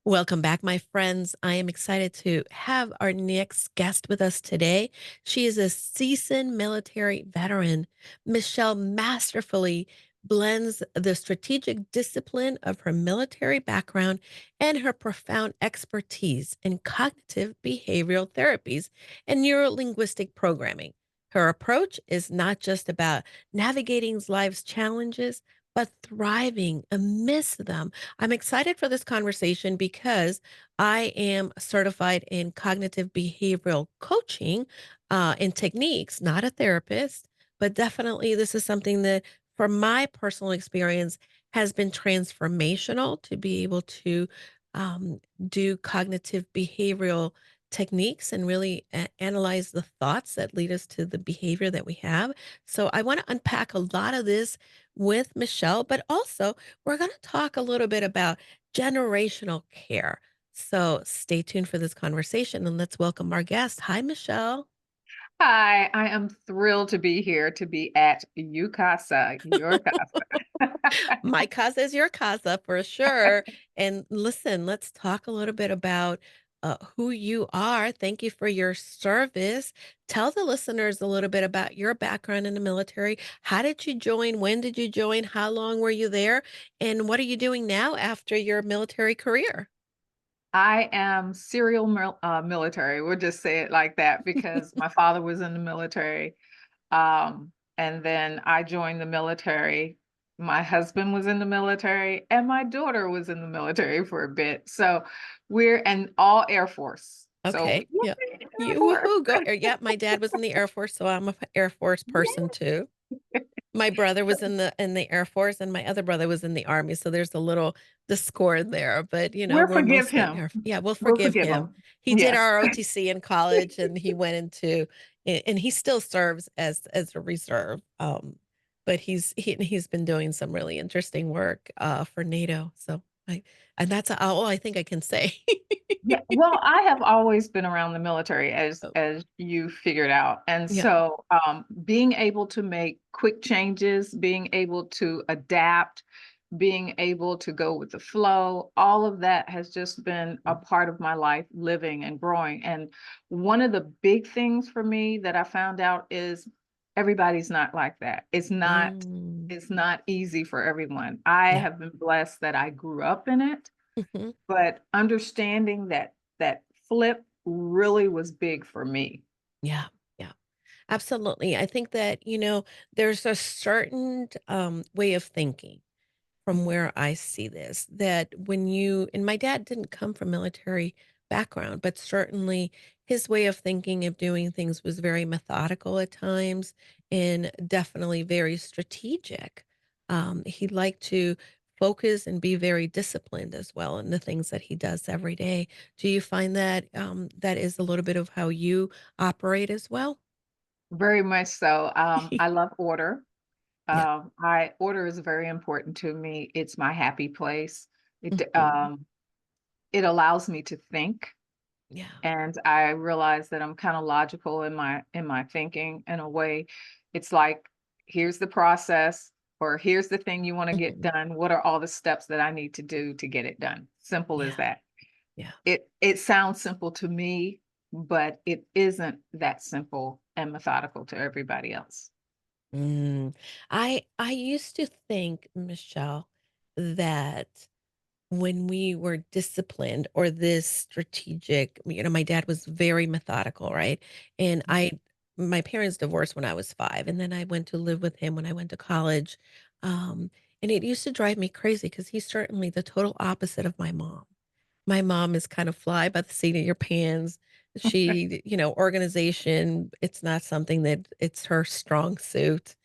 Welcome back, my friends. I am excited to have our next guest with us today. She is a seasoned military veteran. Michelle masterfully blends the strategic discipline of her military background and her profound expertise in cognitive behavioral therapies and neuro-linguistic programming. Her approach is not just about navigating life's challenges, but thriving amidst them. I'm excited for this conversation because I am certified in cognitive behavioral coaching and techniques, not a therapist, but definitely this is something that, from my personal experience, has been transformational to be able to um, do cognitive behavioral techniques and really analyze the thoughts that lead us to the behavior that we have. So I want to unpack a lot of this with Michelle, but also we're going to talk a little bit about generational care. So stay tuned for this conversation and let's welcome our guest. Hi, Michelle. Hi, I am thrilled to be here to be at Yukasa, your casa. My casa is your casa for sure. And listen, let's talk a little bit about who you are. Thank you for your service. Tell the listeners a little bit about your background in the military. How did you join? When did you join? How long were you there? And what are you doing now after your military career? I am serial military. We'll just say it like that because my father was in the military. And then I joined the military. My husband was in the military, and my daughter was in the military for a bit. So we're and all Air Force. So Okay. Yeah. yay, Air You Force. woohoo, go. Yeah, my dad was in the Air Force, so I'm a Air Force person too. My brother was in the Air Force and my other brother was in the Army, so there's a little discord there, but, We'll we're forgive mostly him. Air yeah, we'll We'll forgive forgive him. him. He did Yes. ROTC in college and he went into and he still serves as a reserve, but he's been doing some really interesting work, for NATO, so I and that's all I think I can say. Yeah, well, I have always been around the military as Oh, as you figured out. And yeah. so being able to make quick changes, being able to adapt, being able to go with the flow, all of that has just been a part of my life living and growing. And one of the big things for me that I found out is everybody's not like that. Mm, It's not easy for everyone. I yeah. have been blessed that I grew up in it, Mhm. but understanding that flip really was big for me. Yeah, yeah. Absolutely. I think that, there's a certain way of thinking from where I see this that when you, and my dad didn't come from military background, but certainly his way of thinking of doing things was very methodical at times and definitely very strategic. He liked to focus and be very disciplined as well in the things that he does every day. Do you find that that is a little bit of how you operate as well? Very much so. I love order. Yeah. I order is very important to me. It's my happy place. Mhm. It allows me to think, Yeah. and I realize that I'm kind of logical in my thinking in a way. It's like, here's the process, or here's the thing you want to get Mhm. done. What are all the steps that I need to do to get it done? Simple as Yeah. that. Yeah. It sounds simple to me, but it isn't that simple and methodical to everybody else. Mm. I used to think, Michelle, that when we were disciplined or this strategic, my dad was very methodical, right? And my parents divorced when I was 5, and then I went to live with him when I went to college. And it used to drive me crazy because he's certainly the total opposite of my mom. My mom is kind of fly by the seat of your pants. She, organization, it's not something that it's her strong suit.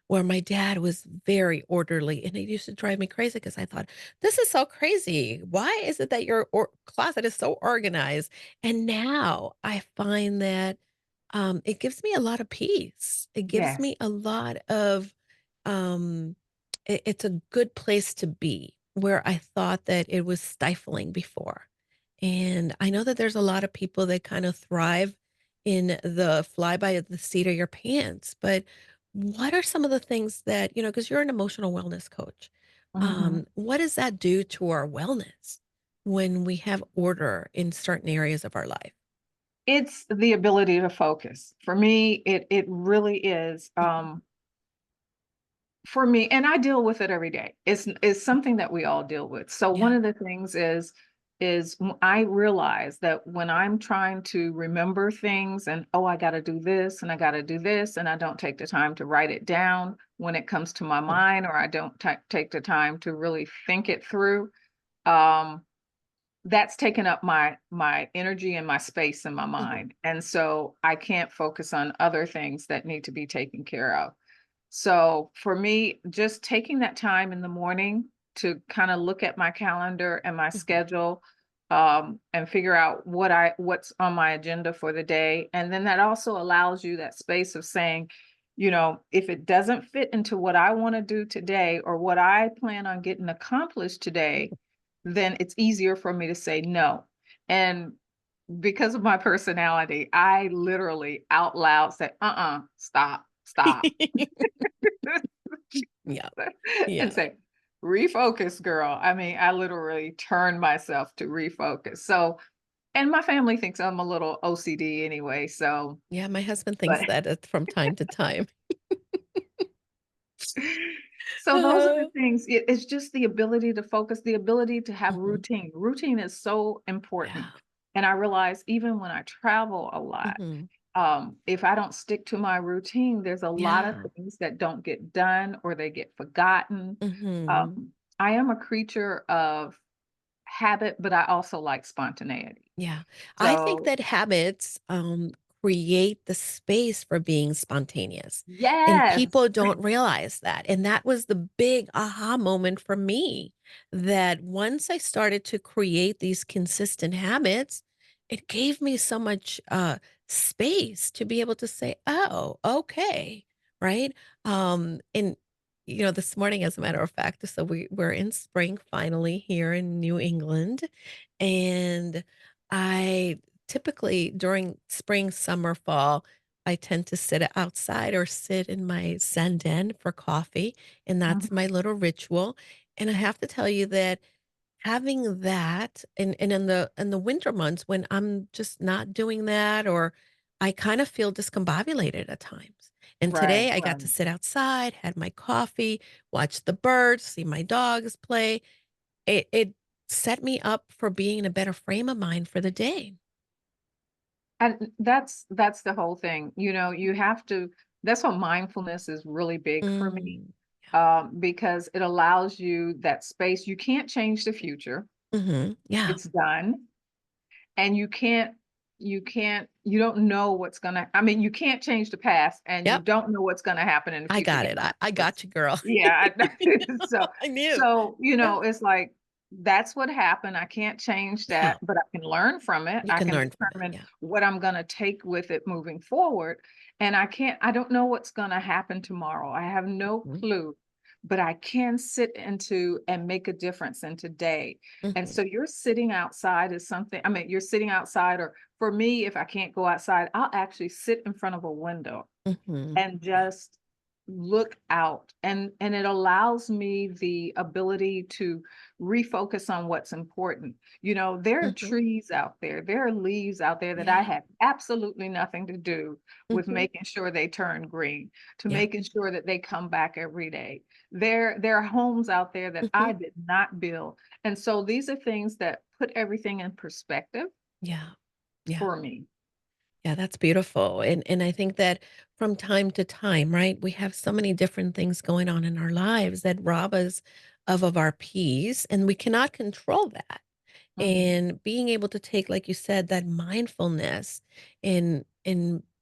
Where my dad was very orderly and it used to drive me crazy because I thought, this is so crazy. Why is it that your closet is so organized? And now I find that it gives me a lot of peace. It gives Yes. me a lot of um, it's a good place to be where I thought that it was stifling before. And I know that there's a lot of people that kind of thrive in the fly by the seat of your pants. But what are some of the things that, because you're an emotional wellness coach, Mhm. what does that do to our wellness? when we have order in certain areas of our life? It's the ability to focus. For me, it really is, Mhm. for me, and I deal with it every day. It's something that we all deal with. So one Yeah. of the things I realize that when I'm trying to remember things and, oh, I got to do this and I got to do this, and I don't take the time to write it down when it comes to my Mhm. mind, or I don't take the time to really think it through. Um, that's taken up my energy and my space in my Mhm. mind. And so I can't focus on other things that need to be taken care of. So for me, just taking that time in the morning to kind of look at my calendar and my Mhm. schedule, and figure out what's on my agenda for the day. And then that also allows you that space of saying, if it doesn't fit into what I want to do today or what I plan on getting accomplished today, then it's easier for me to say no. And because of my personality, I literally out loud say, stop, stop. Yeah. And Yeah. say, refocus, girl. I mean, I literally turn myself to refocus. So, and my family thinks I'm a little OCD anyway. So, Yeah, my husband but thinks that from time to time. so those are the Uh, things. It's just the ability to focus, the ability to have mhm. routine. Routine is so important. Yeah. And I realize even when I travel a lot, Mhm. if I don't stick to my routine, there's a lot of Yeah. things that don't get done or they get forgotten. Mhm. Um, I am a creature of habit, but I also like spontaneity. Yeah. I think So, that habits, create the space for being spontaneous, and yes. people don't realize that, and that was the big aha moment for me, that once I started to create these consistent habits, it gave me so much, space to be able to say, "Oh, okay," right? And, this morning, as a matter of fact, so we're in spring finally here in New England, and I typically during spring, summer, fall, I tend to sit outside or sit in my zen den for coffee, and that's Mhm. my little ritual. And I have to tell you that having that and in the winter months when I'm just not doing that, or I kind of feel discombobulated at times. And Right, today I got to right. sit outside, had my coffee, watch the birds, see my dogs play. It set me up for being in a better frame of mind for the day. And that's the whole thing. You have to that's what mindfulness is really big for me. Mm, yeah. Because it allows you that space. You can't change the future. Mhm, yeah. It's done. And you don't know what's gonna I mean, you can't change the past and you Yep, don't know what's gonna happen in the I future. got You it. know, I it's got you, girl. yeah, so I knew. so, Yeah, it's like that's what happened. I can't change yeah, that, but I can learn from it. you I can can learn from it, determine yeah. what I'm gonna take with it moving forward. And I don't know what's gonna happen tomorrow. I have no Mhm, clue, but I can sit into and make a difference in today. And mhm, so you're sitting outside is something, I mean, you're sitting outside, or for me, if I can't go outside, I'll actually sit in front of a window mhm, and just look out, and it allows me the ability to refocus on what's important. There are mhm, trees out there, there are leaves out there that I yeah, have absolutely nothing to do with mhm, making sure they turn green, to yeah, making sure that they come back every day. There are homes out there that mhm, I did not build. And so these are things that put everything in perspective yeah, yeah. for me. Yeah, that's beautiful. And I think that from time to time, right, we have so many different things going on in our lives that rob us of our peace, and we cannot control that. Mhm. And being able to take, like you said, that mindfulness and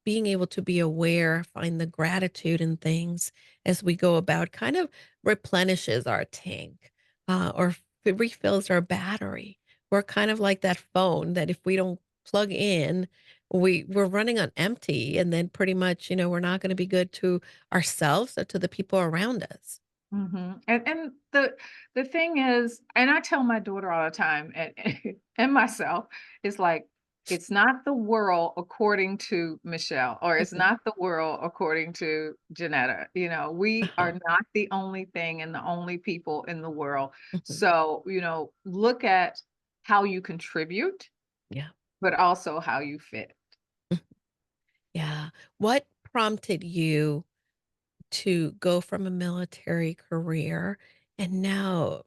being able to be aware, find the gratitude in things as we go about kind of replenishes our tank, or refills our battery. We're kind of like that phone that if we don't plug in, we're running on empty, and then pretty much, we're not going to be good to ourselves or to the people around us. Mhm, and the thing is, and I tell my daughter all the time, and and myself, it's like, it's not the world according to Michelle, or it's Mhm. not the world according to Janetta. We Uh-huh. are not the only thing and the only people in the world. Mhm. So, look at how you contribute, Yeah. but also how you fit. Mhm. Yeah. What prompted you to go from a military career and now,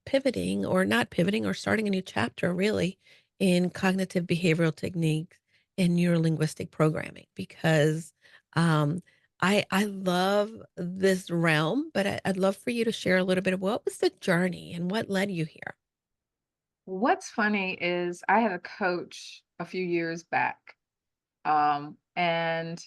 pivoting or not pivoting or starting a new chapter really in cognitive behavioral techniques and neuro-linguistic programming? Because um, I love this realm, but I'd love for you to share a little bit of what was the journey and what led you here. What's funny is I had a coach a few years back, and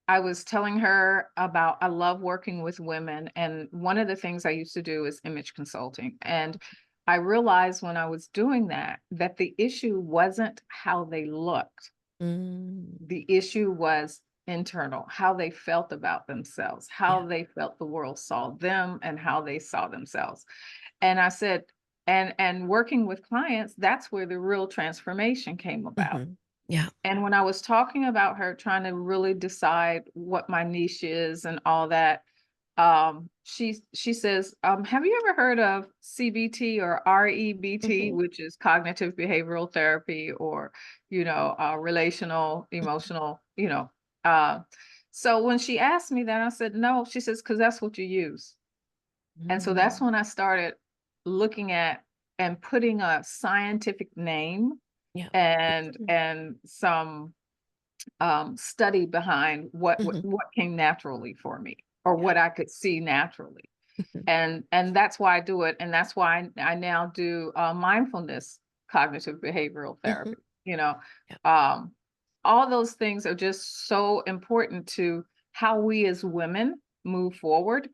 I was telling her about I love working with women, and one of the things I used to do is image consulting. And I realized when I was doing that, that the issue wasn't how they looked. Mm, The issue was internal, how they felt about themselves, yeah. how they felt the world saw them and how they saw themselves. And I said, and working with clients, that's where the real transformation came about. Hmm. Yeah. And when I was talking about her trying to really decide what my niche is and all that, she says, "Have you ever heard of CBT or REBT, Hmm. which is cognitive behavioral therapy, or relational, emotional, Uh, so when she asked me that, I said, no. She says, because that's what you use. And so that's Mm, when I started looking at and putting a scientific name yeah. and some study behind Hmm. what came naturally for me or Yeah. what I could see naturally. Hmm. And that's why I do it, and that's why I now do mindfulness cognitive behavioral Hmm. therapy. You know, Yeah. um, all those things are just so important to how we as women move forward,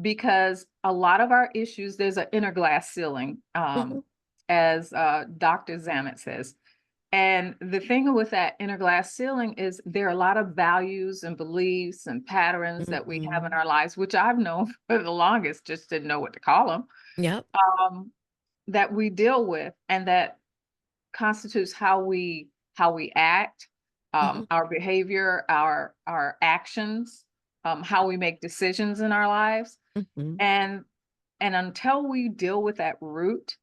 because a lot of our issues, there's an inner glass ceiling, Hmm. as Dr. Zamet says. And the thing with that inner glass ceiling is there are a lot of values and beliefs and patterns that we have in Hmm. our lives, which I've known for the longest, just didn't know what to call them, Yep. um, that we deal with, and that constitutes how we act, Hmm. our behavior, our actions, how we make decisions in our lives. Hmm. And until we deal with that root,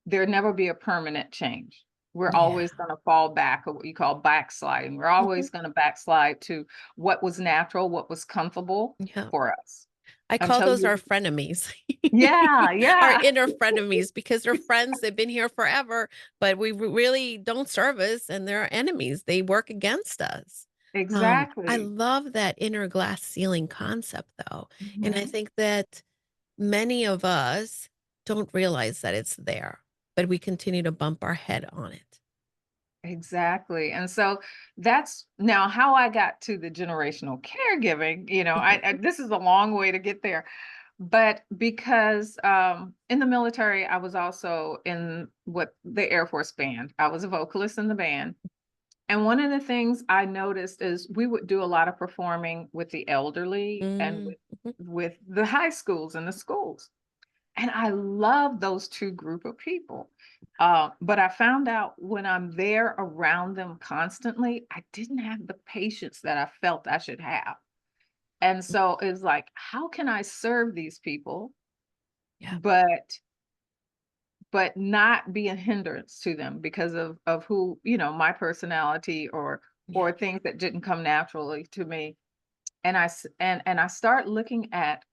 there never be a permanent change. We're Yeah. always gonna fall back, or what you call backsliding. We're Hmm. always gonna backslide to what was natural, what was comfortable Yeah. for us I call until those you. our frenemies. Yeah, Our yeah. inner frenemies because they're friends, they've been here forever, but we really don't serve us and they're our enemies. They work against us. I Exactly. love that inner glass ceiling concept though. And I Mhm. think that many of us don't realize that it's there, but we continue to bump our head on it. Exactly. And so that's now how I got to the generational caregiving. Mhm, This is a long way to get there. But because in the military, I was also in what the Air Force band. I was a vocalist in the band. And one of the things I noticed is we would do a lot of performing with the elderly and mm, with mhm, with the high schools and the schools. And I love those two group of people. But I found out when I'm there around them constantly, I didn't have the patience that I felt I should have. And mm, so it's like, how can I serve these people, yeah, but not be a hindrance to them because of who, my personality, yeah, or things that didn't come naturally to me. And I start looking at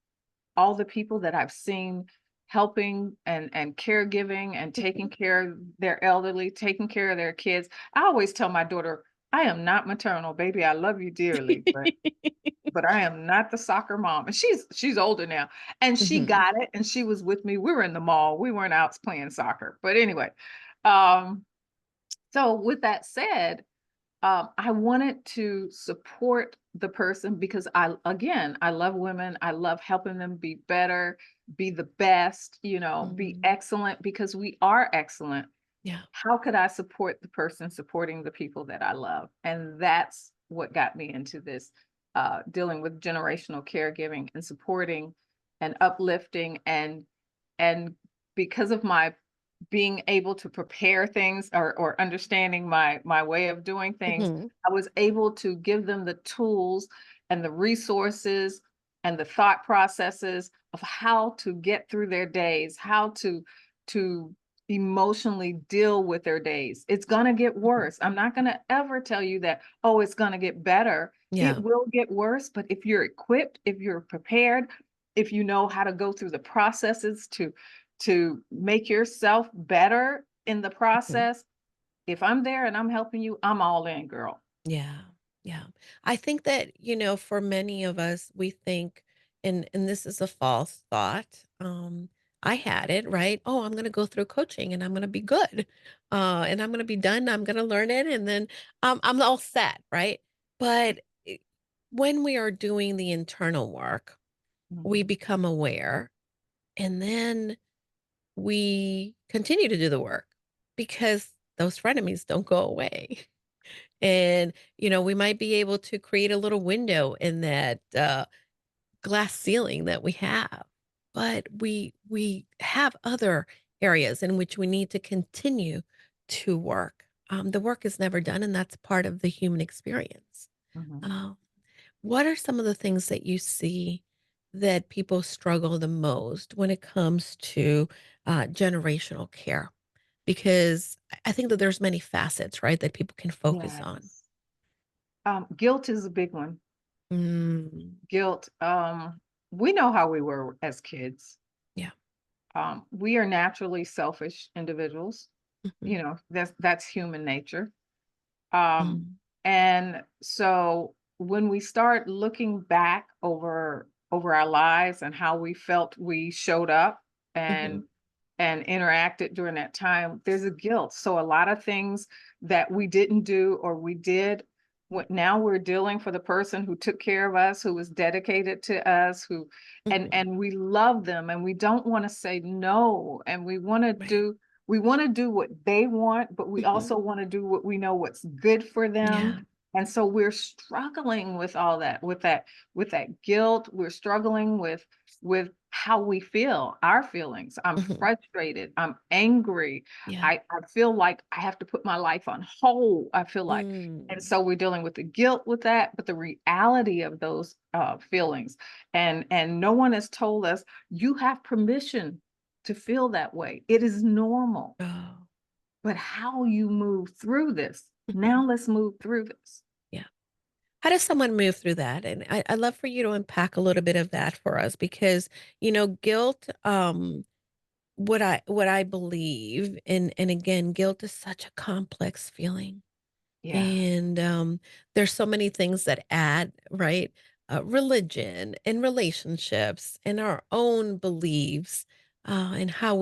all the people that I've seen helping and caregiving and taking mhm. care of their elderly, taking care of their kids. I always tell my daughter, I am not maternal, baby. I love you dearly, but I am not the soccer mom. And she's older now. And she Mhm, got it. And she was with me. We were in the mall. We weren't out playing soccer. But anyway, um, so with that said, I wanted to support the person because I love women. I love helping them be better, be the best, be mm, excellent, because we are excellent. yeah, How could I support the person supporting the people that I love? And that's what got me into this, dealing with generational caregiving and supporting and uplifting, and because of my being able to prepare things, or understanding my way of doing things, mhm, I was able to give them the tools and the resources and the thought processes of how to get through their days, how to emotionally deal with their days. It's going to get Mhm. worse. I'm not going to ever tell you that, oh, it's going to get better. It Yeah. will get worse, but if you're equipped, if you're prepared, if you know how to go through the processes to make yourself better in the Mhm. process, if I'm there and I'm helping you, I'm all in, girl. Yeah. Yeah. I think that, for many of us, we think, and this is a false thought. I had it, right? Oh, I'm going to go through coaching and I'm going to be good. And I'm going to be done. I'm going to learn it. And then I'm all set, right? But when we are doing the internal work, we Mhm. become aware and then we continue to do the work because those frenemies don't go away. And, we might be able to create a little window in that glass ceiling that we have. But we have other areas in which we need to continue to work. The work is never done, and that's part of the human experience. Mhm. Um, what are some of the things that you see that people struggle the most when it comes to generational care? Because I think that there's many facets, right, that people can focus on. Yes. Guilt is a big one. Mm, Guilt. We know how we were as kids. yeah. We are naturally selfish individuals. Mhm, That's human nature. Um, mm, and so when we start looking back over our lives and how we felt we showed up and mhm, and interacted during that time, there's a guilt. So a lot of things that we didn't do or we did, what now we're dealing for the person who took care of us, who was dedicated to us, who mhm. and we love them and we don't want to say no and Right. we want to do what they want, but we Mhm. also want to do what we know what's good for them. Yeah. And so we're struggling with all that, with that guilt. We're struggling with how we feel, our feelings. I'm Mhm. frustrated. I'm angry. Yeah. I feel like I have to put my life on hold. I feel like, and Mm. so we're dealing with the guilt with that, but the reality of those feelings, and no one has told us you have permission to feel that way. It is normal. Oh. But how you move through this? Mhm. Now let's move through this. Yeah. How does someone move through that? And I'd love for you to unpack a little bit of that for us because, guilt, what I believe, and again, guilt is such a complex feeling. Yeah. And there's so many things that add, right? Religion and relationships and our own beliefs and how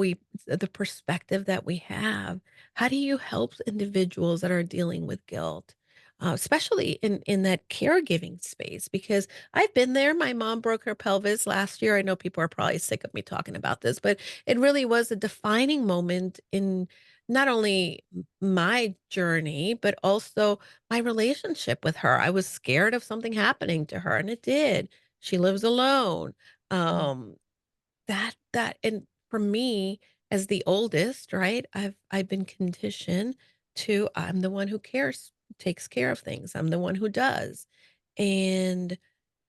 the perspective that we have. How do you help individuals that are dealing with guilt? Especially in that caregiving space, because I've been there. My mom broke her pelvis last year. I know people are probably sick of me talking about this, but it really was a defining moment in not only my journey, but also my relationship with her. I was scared of something happening to her, and it did. She lives alone. Mm. Um, and for me, as the oldest, right? I've been conditioned to I'm the one who cares, takes care of things. I'm the one who does. And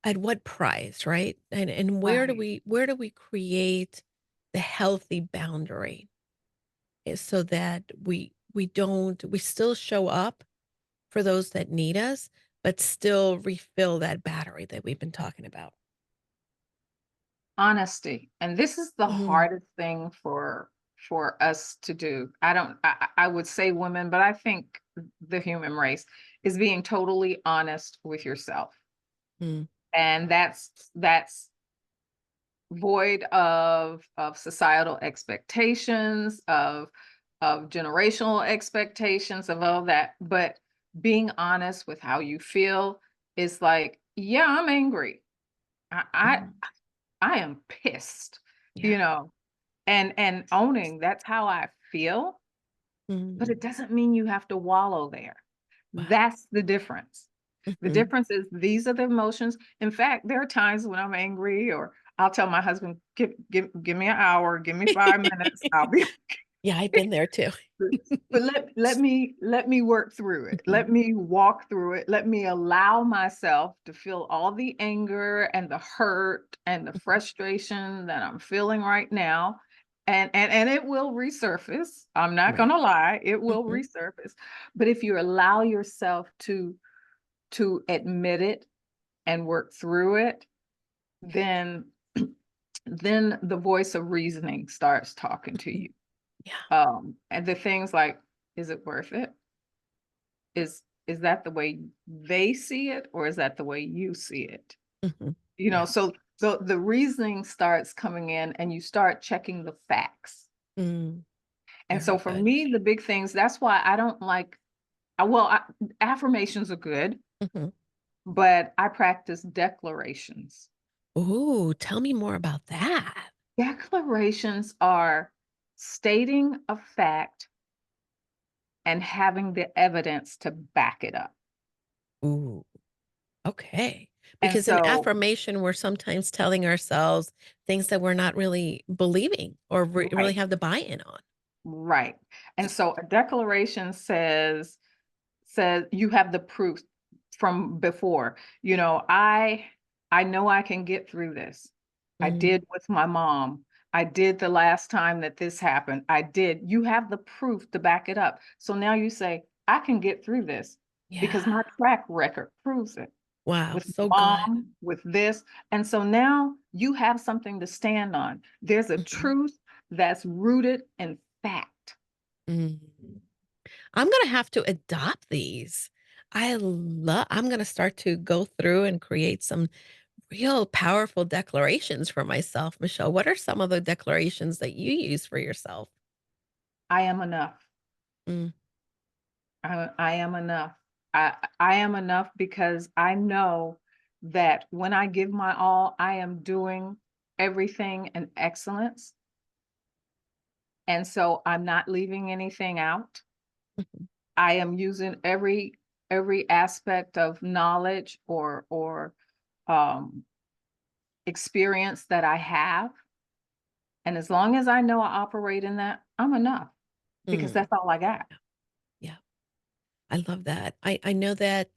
at what price, right? And Right. where do we create the healthy boundary? Is so that we still show up for those that need us, but still refill that battery that we've been talking about. Honesty. And this is the Mhm, hardest thing for us to do. I don't I would say women, but I think the human race is being totally honest with yourself. mm, And that's void of societal expectations, of generational expectations, of all that. But being honest with how you feel is like, yeah, I'm angry. I I, mm, I am pissed, yeah, you know, and owning that's how I feel, but it mm, doesn't mean you have to wallow there. wow, That's the difference. The mhm. difference is these are the emotions. In fact, there are times when I'm angry, or I'll tell my husband, give me an hour, give me 5 minutes, I'll be Yeah, I've been there too. But let me work through it. Let Mhm, me walk through it. Let me allow myself to feel all the anger and the hurt and the mhm, frustration that I'm feeling right now. and it will resurface. I'm not Right. gonna lie, it will Mhm. resurface. But if you allow yourself to admit it and work through it, then then the voice of reasoning starts talking to Mhm. you. Yeah. And the things like, is it worth it? Is that the way they see it, or is that the way you see it? Mhm. You know, Yes. so the reasoning starts coming in and you start checking the facts. Mm. And Very so for good. me, the big things, that's why I don't like, well, affirmations are good, Mhm. but I practice declarations. Ooh, tell me more about that. Declarations are stating a fact and having the evidence to back it up. Ooh, okay. And Because in so, affirmation, we're sometimes telling ourselves things that we're not really believing or really right, have the buy-in on. right. And so a declaration says you have the proof from before. You know, I know I can get through this. I Mm. did with my mom. I did the last time that this happened. I did. You have the proof to back it up. So now you say, I can get through this because Yeah. my track record proves it Wow, with so good. mom, with this. And so now you have something to stand on. There's a Mhm. truth that's rooted in fact. Mm. I'm gonna have to adopt these. I'm gonna start to go through and create some real powerful declarations for myself, Michelle. What are some of the declarations that you use for yourself? I am enough. Mm, I am enough. I am enough because I know that when I give my all, I am doing everything in excellence. And so I'm not leaving anything out. mhm, I am using every aspect of knowledge or um experience that I have. And as long as I know I operate in that, I'm enough because mm. that's all I got. Yeah, I love that. I know that,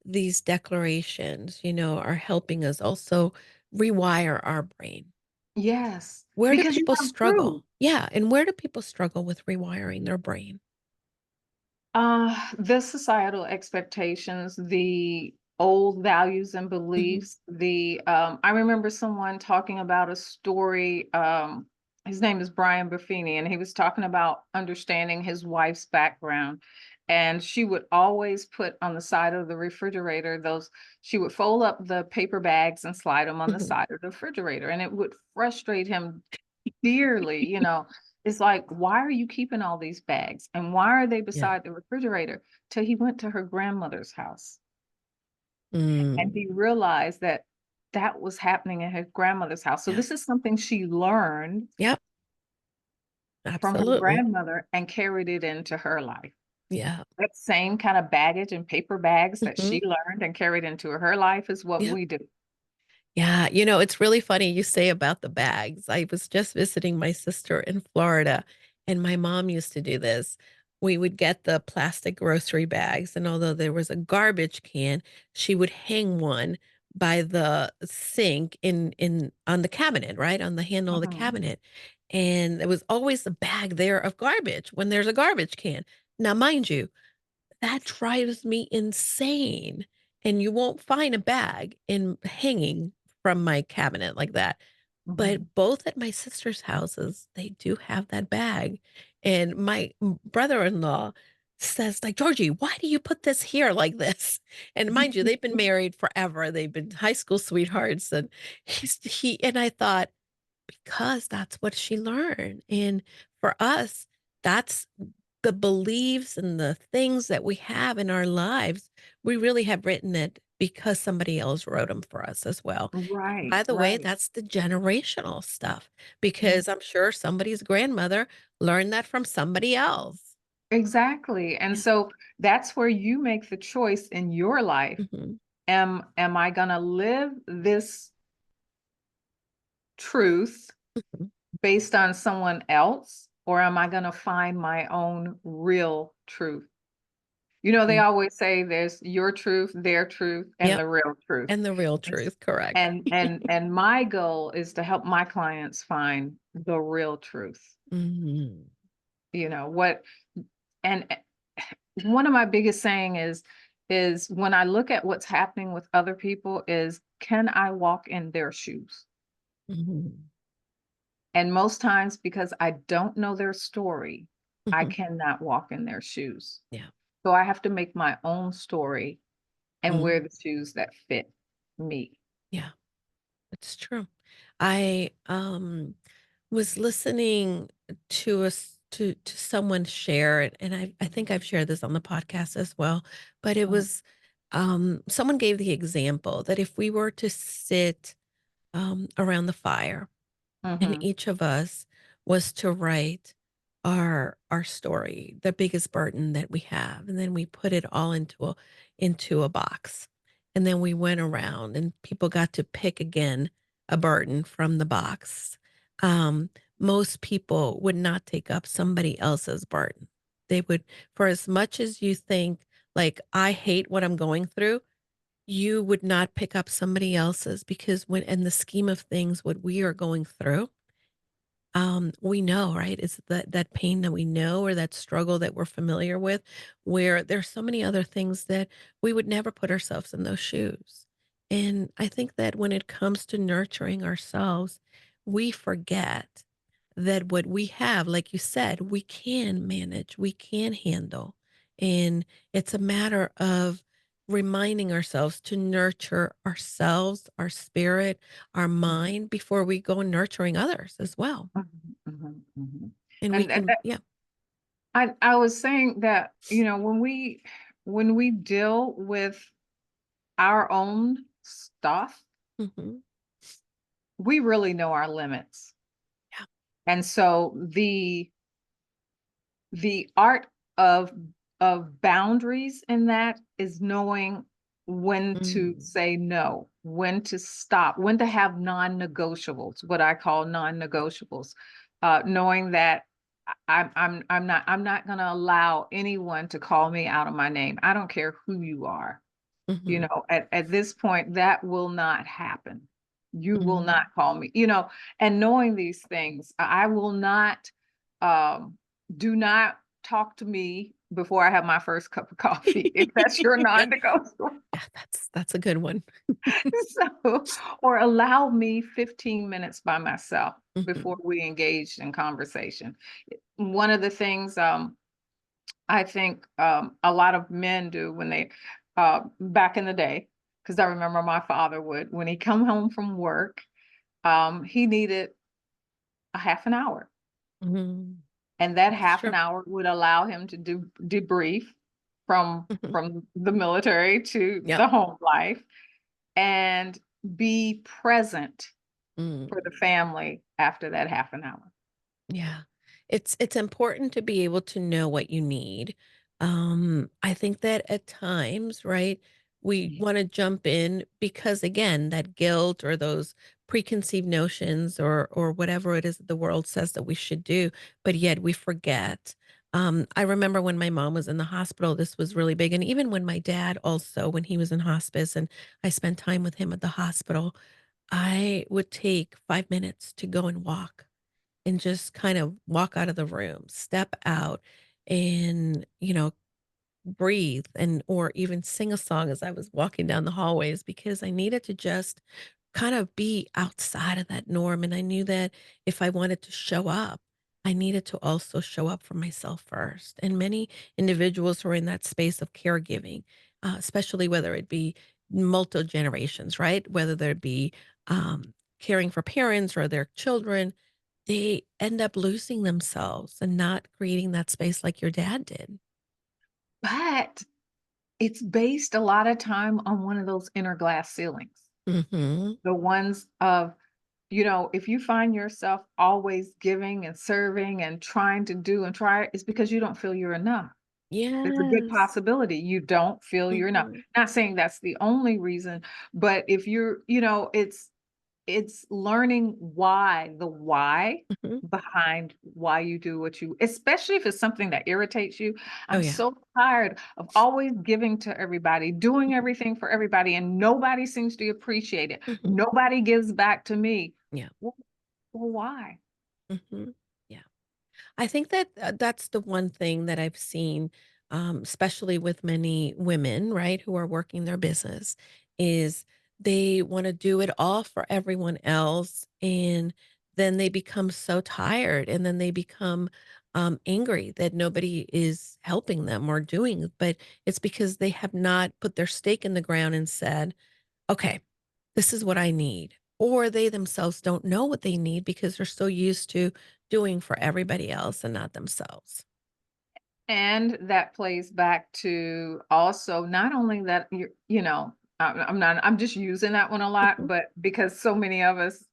these declarations, are helping us also rewire our brain. Yes, Where do because you people have proof. struggle? Yeah, and where do people struggle with rewiring their brain? The societal expectations, the old values and Mhm, beliefs, I remember someone talking about a story, his name is Brian Buffini, and he was talking about understanding his wife's background. And she would always put on the side of the refrigerator she would fold up the paper bags and slide them on the mhm. side of the refrigerator. And it would frustrate him dearly, you know. It's like, why are you keeping all these bags? And why are they Yeah. beside the refrigerator? Till he went to her grandmother's house and Mm. he realized that that was happening in her grandmother's house. So Yeah. this is something she learned Yep, from her absolutely. grandmother and carried it into her life. Yeah. That same kind of baggage and paper bags that Mhm. she learned and carried into her life is what Yep. we do. Yeah, it's really funny you say about the bags. I was just visiting my sister in Florida, and my mom used to do this. We would get the plastic grocery bags, and although there was a garbage can, she would hang one by the sink in on the cabinet, right? On the handle of the Mhm. cabinet. And there was always a bag there of garbage when there's a garbage can. Now, mind you, that drives me insane, and you won't find a bag in hanging from my cabinet like that. But Mhm. both at my sister's houses, they do have that bag, and my brother-in-law says, like, "Georgie, why do you put this here like this?" And mind you, they've been married forever, they've been high school sweethearts, and I thought, because that's what she learned, and for us, that's the beliefs and the things that we have in our lives, we really have written it because somebody else wrote them for us as well. And Right, by the way, right. that's the generational stuff Mhm. because I'm sure somebody's grandmother learned that from somebody else. Exactly. And Yeah. so that's where you make the choice in your life. Mhm. Am I gonna live this truth Mhm. based on someone else, or am I gonna find my own real truth? They Mm. always say there's your truth, their truth, and Yep, the real truth. and the real It's- truth, correct. and my goal is to help my clients find the real truth. Mhm. What and one of my biggest saying is when I look at what's happening with other people is, can I walk in their shoes? Mhm. And most times, because I don't know their story, I Mhm. cannot walk in their shoes. Yeah. So I have to make my own story and Mm. wear the shoes that fit me. Yeah, it's true. I, was listening to us to someone share it, and I think I've shared this on the podcast as well, but it Mhm, was, someone gave the example that if we were to sit, around the fire and mhm, each of us was to write our story, the biggest burden that we have, and then we put it all into a box. And then we went around and people got to pick again a burden from the box. Um, Most people would not take up somebody else's burden. They would, for as much as you think, like, I hate what I'm going through, you would not pick up somebody else's because when in the scheme of things, what we are going through, we know, right? It's that pain that we know or that struggle that we're familiar with, where there's so many other things that we would never put ourselves in those shoes. And I think that when it comes to nurturing ourselves, we forget that what we have, like you said, we can manage, we can handle. And it's a matter of reminding ourselves to nurture ourselves, our spirit, our mhm, mind before we go nurturing others as well. mhm, mhm, mhm. And we And can yeah. I was saying that, when we deal with our own stuff, Mhm. we really know our limits. Yeah. And so the art of boundaries in that is knowing when to Mm. say no, when to stop, when to have non-negotiables, what I call non-negotiables. Knowing that I'm not going to allow anyone to call me out of my name. I don't care who you are. Mhm. At this point, that will not happen. You will not Mhm. call me, and knowing these things, I will not, um, do not talk to me before I have my first cup of coffee, if that's your Yeah. non-negotiable. Yeah, that's a good one. So, or allow me 15 minutes by myself before Mhm. we engage in conversation. One of the things, I think, a lot of men do when they, back in the day, because I remember my father would, when he come home from work, he needed a half an hour, Mhm. and that That's half an true. hour would allow him to do debrief from Mhm. from the military to Yep. the home life and be present for the Mm. family after that half an hour. Yeah. It's important to be able to know what you need. I think that at times, right, we Yeah. want to jump in because again, that guilt or those preconceived notions or whatever it is that the world says that we should do, but yet we forget. I remember when my mom was in the hospital, this was really big. And even when my dad also, when he was in hospice and I spent time with him at the hospital, I would take 5 minutes to go and walk and just kind of walk out of the room, step out and, breathe and or even sing a song as I was walking down the hallways because I needed to just kind of be outside of that norm. And I knew that if I wanted to show up, I needed to also show up for myself first. And many individuals who are in that space of caregiving, especially whether it be multi generations, right? Whether it be caring for parents or their children, they end up losing themselves and not creating that space like your dad did. But it's based a lot of time on one of those inner glass ceilings. Mhm. The ones of, if you find yourself always giving and serving and trying to do and try, it's because you don't feel you're enough. There's a good Yes. possibility you don't feel you're enough. Mhm. Not saying that's the only reason, but if you're, it's it's learning why, the why Mhm. behind why you do what you, especially if it's something that irritates you. Oh, I'm yeah. so tired of always giving to everybody, doing Mhm. everything for everybody, and nobody seems to appreciate it. Mhm. Nobody gives back to me. Yeah. Well, why? Mhm. Yeah. I think that that's the one thing that I've seen, especially with many women, right, who are working their business, is they want to do it all for everyone else. And then they become so tired and then they become angry that nobody is helping them or doing. But it's because they have not put their stake in the ground and said, okay, this is what I need. Or they themselves don't know what they need because they're so used to doing for everybody else and not themselves. And that plays back to also not only that I'm not, I'm just using that one a lot, Mhm. but because so many of us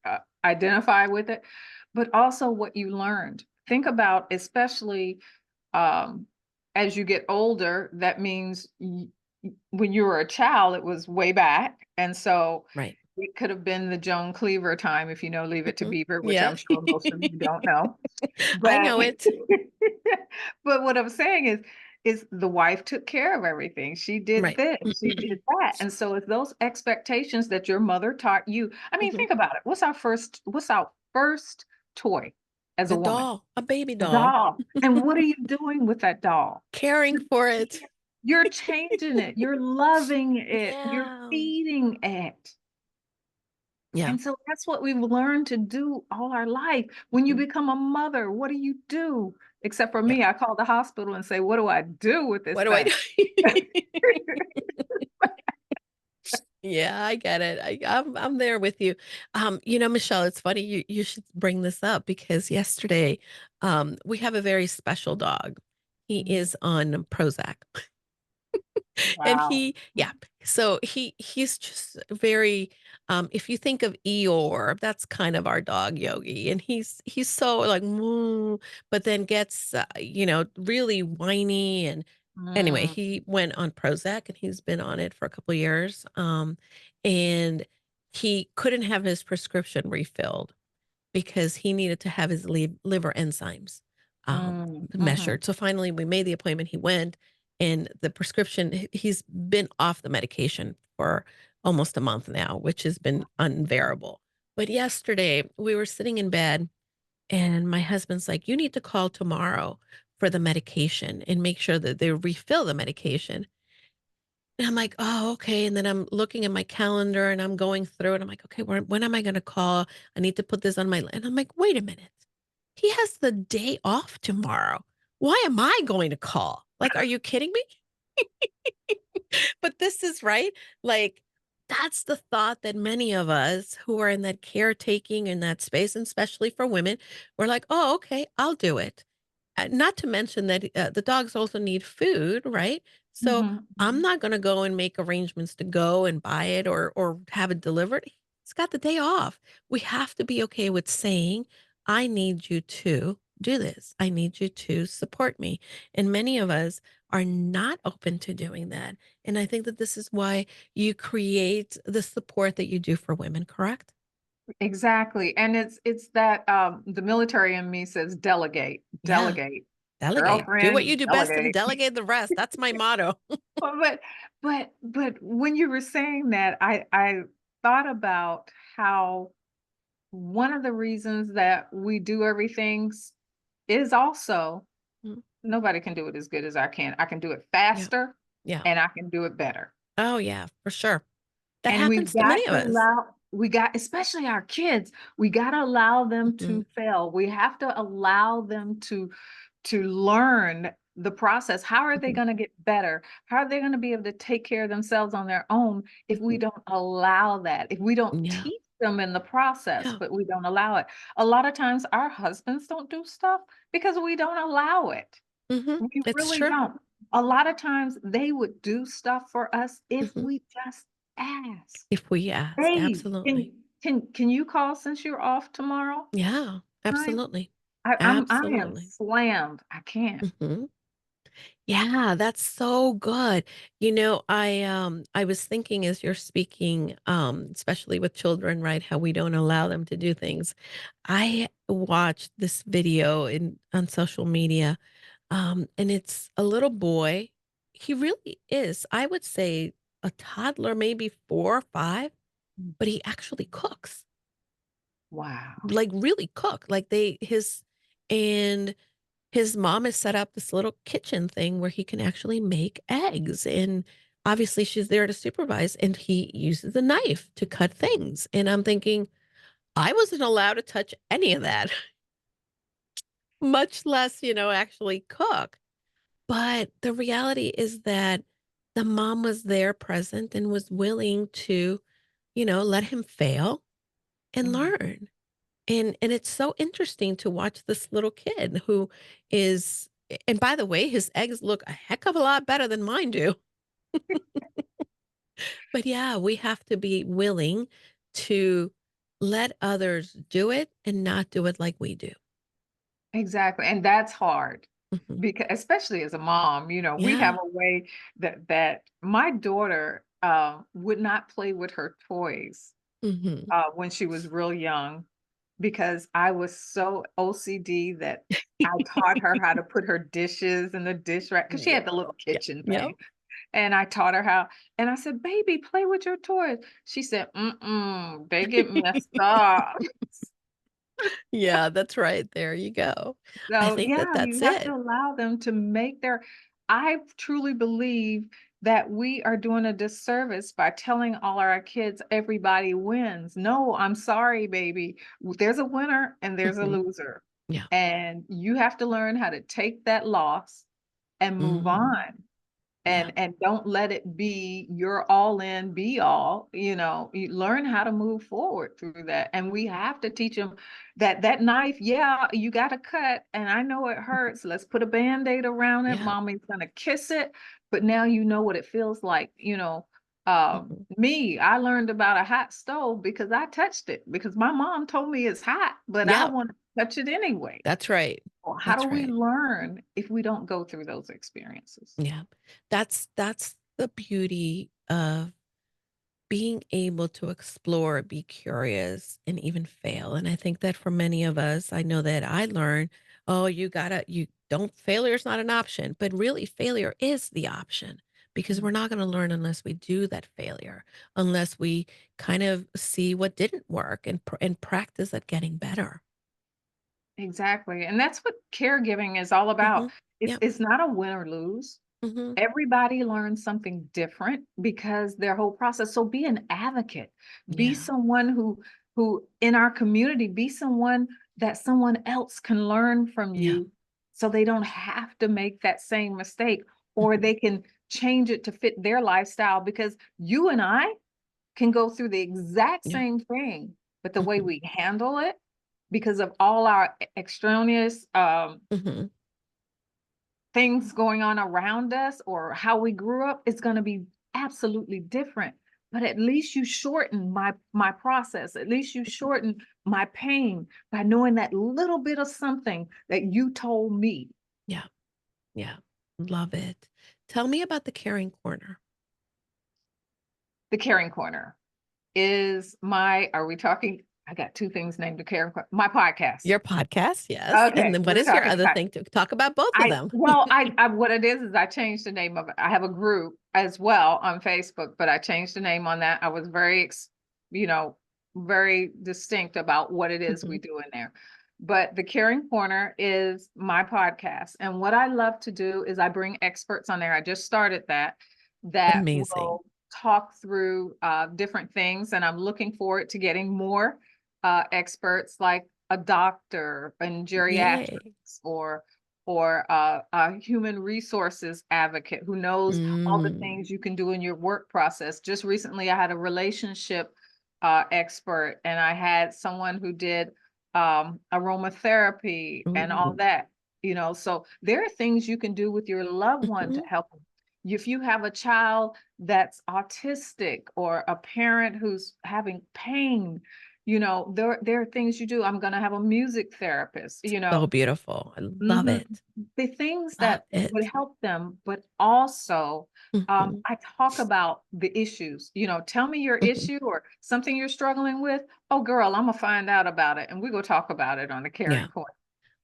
identify with it, but also what you learned. Think about, especially um, as you get older, that means when you were a child, it was way back. And so Right. it could have been the Joan Cleaver time, if you know Leave It to Mhm. Beaver, which Yeah. I'm sure most of you don't know. I But know it. but what I'm saying is the wife took care of everything. She did Right. this, she did that. And so it's those expectations that your mother taught you. I mean, Mhm. think about it. What's our first toy as a A woman? doll, a baby A doll, doll. And what are you doing with that doll? caring You're for it. you're changing it. You're loving it. You're Yeah. feeding it. Yeah. And so that's what we've learned to do all our life. When you Mhm. become a mother, what do you do? Except for Yeah. me, I call the hospital and say, "What do I do with this What do I thing?" do? Yeah, I get it. I'm there with you. Michelle, it's funny you should bring this up because yesterday, we have a very special dog. He Mhm. is on Prozac. And Wow. yeah, so he's just very, if you think of Eeyore, that's kind of our dog Yogi, and he's so like, "Moo," but then gets, really whiny. And anyway, Mm, he went on Prozac and he's been on it for a couple years, and he couldn't have his prescription refilled because he needed to have his liver enzymes, mhm, measured. So finally, we made the appointment. He went, and the prescription. He's been off the medication for almost a month now, which has been unbearable. But yesterday, we were sitting in bed, and my husband's like, "You need to call tomorrow for the medication and make sure that they refill the medication." And I'm like, "Oh, okay." And then I'm looking at my calendar and I'm going through and I'm like, "Okay, when am I going to call? I need to put this on my," and I'm like, "Wait a minute. He has the day off tomorrow. Why am I going to call? Like, are you kidding me?" But this is right. Like, that's the thought that many of us who are in that caretaking in that space, and especially for women, we're like, "Oh, okay, I'll do it." Not to mention that, the dogs also need food, right? So, mhm, I'm mhm. not gonna go and make arrangements to go and buy it or have it delivered. He's got the day off. We have to be okay with saying, "I need you to do this. I need you to support me." And many of us are not open to doing that. And I think that this is why you create the support that you do for women, correct? Exactly. And it's that the military in me says delegate, Yeah. delegate, Delegate. Do what you girlfriend, do best and delegate. delegate the rest. That's my motto. Well, but when you were saying that, I thought about how one of the reasons that we do everything is also Mm. nobody can do it as good as I can. I can do it Yeah. faster Yeah. and I can do it better. Oh, yeah, for sure. That And we've happens to many got of to us. allow, we got, especially our kids, we got to allow them Mhm, to fail. We have to allow them to learn the process. How are they mhm. going to get better? How are they going to be able to take care of themselves on their own if we Mhm. don't allow that? If we don't Yeah. teach them in the process, Yeah. but we don't allow it. A lot of times our husbands don't do stuff because we don't allow it. Mhm. We It's really true. don't. A lot of times they would do stuff for us if Mhm. we just ask. If we ask, "Hey, absolutely. can you call since you're off tomorrow?" Yeah, I absolutely. I am Absolutely. slammed. I can't. Mhm. Yeah, that's so good. I was thinking as you're speaking, especially with children, right, how we don't allow them to do things. I watched this video on social media, and it's a little boy. He really is, I would say, a toddler, maybe 4 or 5, Mm. but he actually cooks. Wow. Like, really cook. Like, they his and his mom has set up this little kitchen thing where he can actually make eggs, and obviously she's there to supervise, and he uses a knife to cut things, and I'm thinking, I wasn't allowed to touch any of that, much less, actually cook. But the reality is that the mom was there present and was willing to, let him fail and Mm. learn. And it's so interesting to watch this little kid who is and by the way, his eggs look a heck of a lot better than mine do. But yeah, we have to be willing to let others do it and not do it like we do. Exactly, and that's hard Mhm. because especially as a mom, we have Yeah. a way that my daughter, would not play with her toys, Mhm. when she was real young because I was so OCD that I taught her how to put her dishes in the dish rack because she Yeah. had the little Yeah. kitchen Yep. thing, and I taught her how and I said, "Baby, play with your toys." She said, "Mm-mm, they get messed up." Yeah, that's right. There you go. I So, think that yeah, that's you have it. to allow them to make their I truly believe that we are doing a disservice by telling all our kids everybody wins. No, I'm sorry, baby. There's a winner and there's a Mhm. loser. Yeah. And you have to learn how to take that loss and move Mhm. on Yeah. and don't let it be your all in be all, you learn how to move forward through that. And we have to teach them that that knife, yeah, you got to cut and I know it Mhm. hurts. Let's put a band-aid around it. Yeah. Mommy's going to kiss it, but now you know what it feels like, Mhm. me, I learned about a hot stove because I touched it because my mom told me it's hot, but I Yeah. want to touch it anyway. That's right. Well, how do That's we right. learn if we don't go through those experiences? Yeah. That's the beauty of being able to explore, be curious, and even fail. And I think that for many of us, I know that I learned, oh, you don't, failure's not an option, but really failure is the option because we're not going to learn unless we do that failure, unless we kind of see what didn't work and practice at getting better. Exactly, and that's what caregiving is all about. Hmm. It's Yep. it's not a win or lose. Hmm. Everybody learns something different because their whole process. So be an advocate. Be Yeah. someone who in our community, be someone that someone else can learn from Yeah. you so they don't have to make that same mistake or Hmm. they can change it to fit their lifestyle because you and I can go through the exact Yep. same thing, but the way Hmm. we handle it because of all our extraneous Hmm. things going on around us or how we grew up is going to be absolutely different. But at least you shorten my process. At least you shorten my pain by knowing that little bit of something that you told me. Yeah. Yeah. Love it. Tell me about the caring corner. The caring corner is my. Are we talking? I got two things named the caring corner. My podcast. Your podcast, yes, and Okay, then what we're is your talking other about thing to talk about both of I them? well, I what it is I changed the name of it. I have a group as well on Facebook, but I changed the name on that. I was you know, very distinct about what it is we Mhm. do in there. But the Caring Corner is my podcast. And what I love to do is I bring experts on there. I just started that Amazing. will talk through different things. And I'm looking forward to getting more experts like a doctor and Yay. geriatrics or a human resources advocate who knows all the Mm. things you can do in your work process. Just recently, I had a relationship expert, and I had someone who did aromatherapy and all Ooh. that. So there are things you can do with your loved one to Mhm. help them. If you have a child that's autistic or a parent who's having pain, There are things you do. I'm gonna have a music therapist, So beautiful. I love Mhm. it. The things Love that would it. help them, but also, Mhm, I talk about the issues, tell me your mhm. issue or something you're struggling with. Oh, girl, Imma find out about it, and we go talk about it on the Yeah. caring point.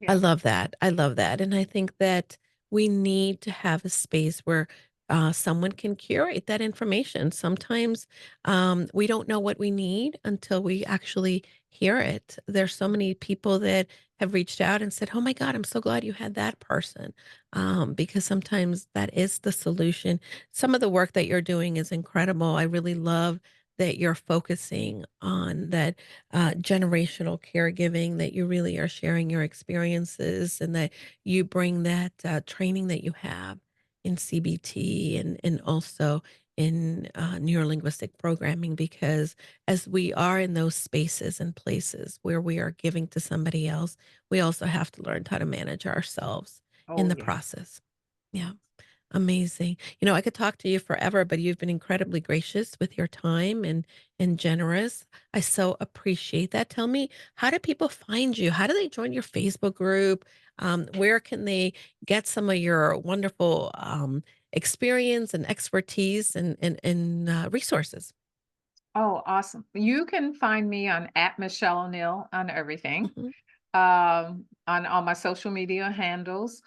I Yeah. love that. I love that. And I think that we need to have a space where someone can curate that information. Sometimes we don't know what we need until we actually hear it. There's so many people that have reached out and said, "Oh my God, I'm so glad you had that person," because sometimes that is the solution. Some of the work that you're doing is incredible. I really love that you're focusing on that generational caregiving, that you really are sharing your experiences and that you bring that training that you have in CBT and also in neuro-linguistic programming, because as we are in those spaces and places where we are giving to somebody else, we also have to learn how to manage ourselves in Oh, the yeah. process. Yeah. Amazing. I could talk to you forever, but you've been incredibly gracious with your time and generous. I so appreciate that. Tell me, how do people find you? How do they join your Facebook group? Where can they get some of your wonderful experience and expertise and resources? Oh, awesome. You can find me on @Mischelle O'Neal on everything, Mhm. on all my social media handles.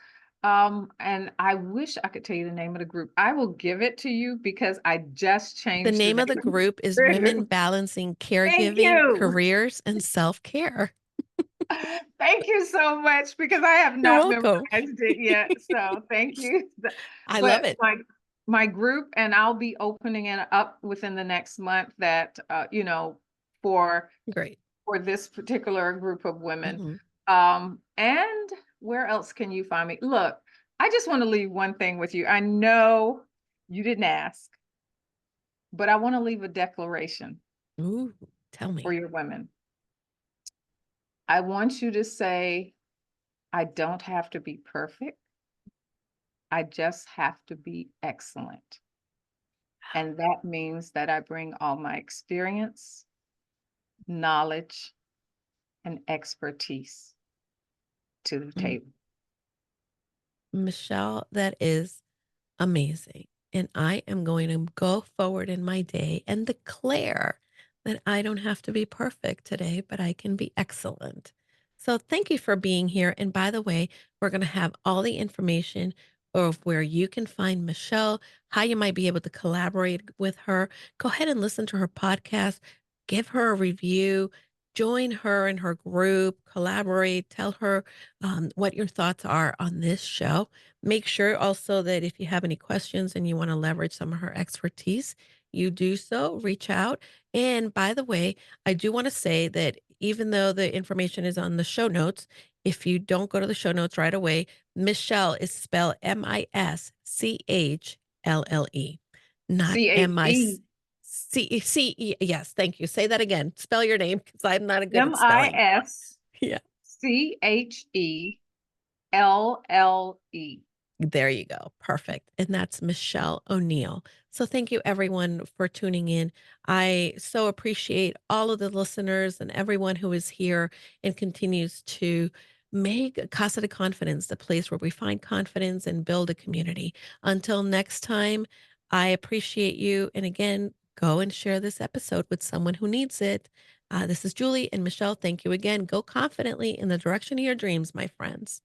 And I wish I could tell you the name of the group. I will give it to you because I just The changed the name of the name of group is the Women group. Balancing Thank Caregiving, you. Careers, and Self Care. Thank you so much because I have You're not welcome. memorized it yet. So thank you. I love But it. my group, and I'll be opening it up within the next month that for Great. this particular group of women. Mhm. And where else can you find me? Look, I just want to leave one thing with you. I know you didn't ask, but I want to leave a declaration Ooh, tell for me. your women. I want you to say, I don't have to be perfect. I just have to be excellent. And that means that I bring all my experience, knowledge, and expertise to the Mm. table. Michelle, that is amazing. And I am going to go forward in my day and declare that I don't have to be perfect today, but I can be excellent. So thank you for being here. And by the way, we're going to have all the information of where you can find Michelle, how you might be able to collaborate with her. Go ahead and listen to her podcast, give her a review, join her in her group, collaborate, tell her what your thoughts are on this show. Make sure also that if you have any questions and you want to leverage some of her expertise, you do so, reach out. And by the way, I do want to say that even though the information is on the show notes, if you don't go to the show notes right away, Michelle is spelled Mischelle, not CHE. M-I-C-E. Yes, thank you. Say that again. Spell your name because I'm not good at spelling. Yeah. Mischelle. There you go. Perfect. And that's Michelle O'Neal. So thank you everyone for tuning in. I so appreciate all of the listeners and everyone who is here and continues to make Casa de Confidence the place where we find confidence and build a community. Until next time, I appreciate you. And again, go and share this episode with someone who needs it. This is Julie and Michelle. Thank you again. Go confidently in the direction of your dreams, my friends.